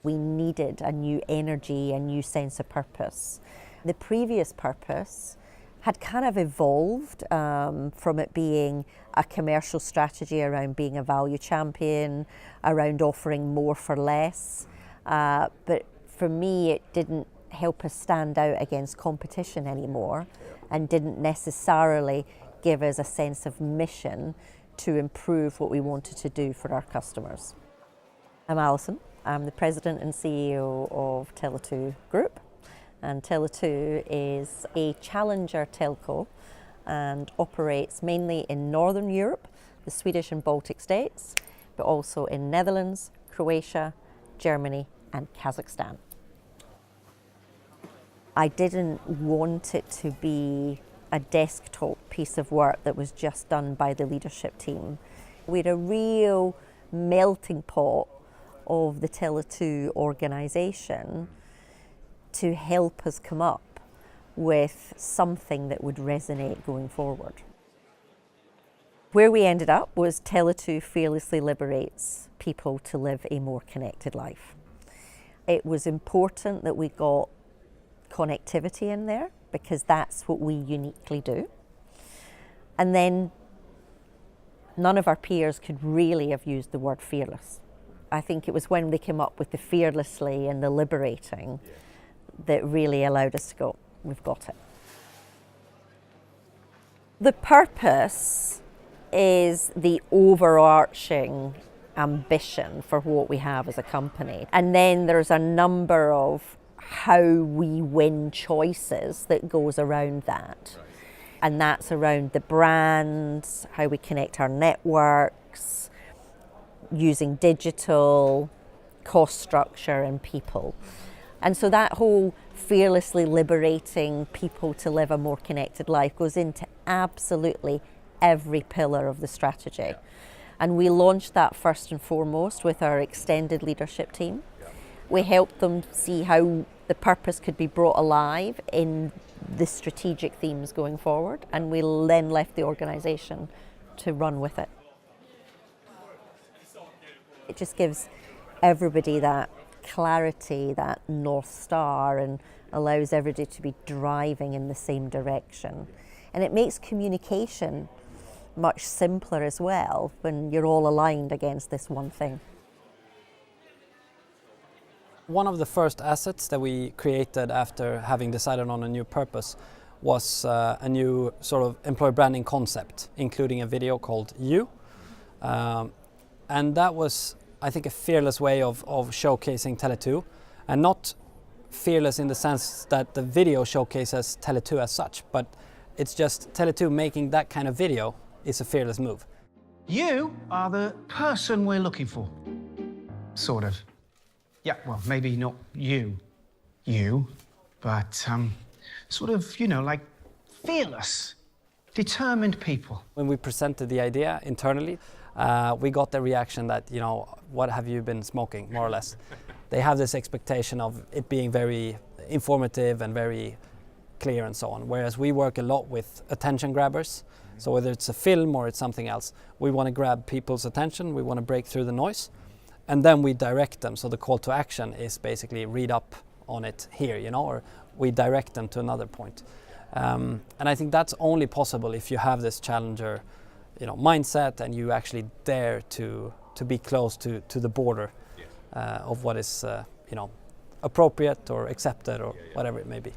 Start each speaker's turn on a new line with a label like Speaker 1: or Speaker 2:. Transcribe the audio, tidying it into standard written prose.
Speaker 1: We needed a new energy, a new sense of purpose. The previous purpose had kind of evolved from it being a commercial strategy around being a value champion, around offering more for less. But for me, it didn't help us stand out against competition anymore, and didn't necessarily give us a sense of mission to improve what we wanted to do for our customers. I'm Alison. I'm the President and CEO of Tele2 Group, and Tele2 is a challenger telco and operates mainly in Northern Europe, the Swedish and Baltic states, but also in Netherlands, Croatia, Germany and Kazakhstan. I didn't want it to be a desktop piece of work that was just done by the leadership team. We had a real melting pot of the Tele2 organisation to help us come up with something that would resonate going forward. Where we ended up was Tele2 fearlessly liberates people to live a more connected life. It was important that we got connectivity in there because that's what we uniquely do. And then none of our peers could really have used the word fearless. I think it was when they came up with the fearlessly and the liberating that really allowed us to go, we've got it. The purpose is the overarching ambition for what we have as a company. And then there's a number of how we win choices that goes around that. And that's around the brands, how we connect our networks, using digital, cost structure and people. And so that whole fearlessly liberating people to live a more connected life goes into absolutely every pillar of the strategy. And we launched that first and foremost with our extended leadership team. We helped them see how the purpose could be brought alive in the strategic themes going forward, and we then left the organisation to run with it. It just gives everybody that clarity, that North Star, and allows everybody to be driving in the same direction. And it makes communication much simpler as well when you're all aligned against this one thing.
Speaker 2: One of the first assets that we created after having decided on a new purpose was a new sort of employer branding concept, including a video called You. And that was, I think, a fearless way of showcasing Tele2, and not fearless in the sense that the video showcases Tele2 as such, but it's just Tele2 making that kind of video is a fearless move.
Speaker 3: You are the person we're looking for. Sort of. Yeah, well, maybe not you, but sort of, you know, like fearless, determined people.
Speaker 2: When we presented the idea internally, we got the reaction that, you know, what have you been smoking, more or less. They have this expectation of it being very informative and very clear and so on, whereas we work a lot with attention grabbers. So whether it's a film or it's something else, we want to grab people's attention, we want to break through the noise, and then we direct them. So the call to action is basically read up on it here, you know, or we direct them to another point. And I think that's only possible if you have this challenger, you know, mindset, and you actually dare to be close to the border of what is, you know, appropriate or accepted or whatever it may be.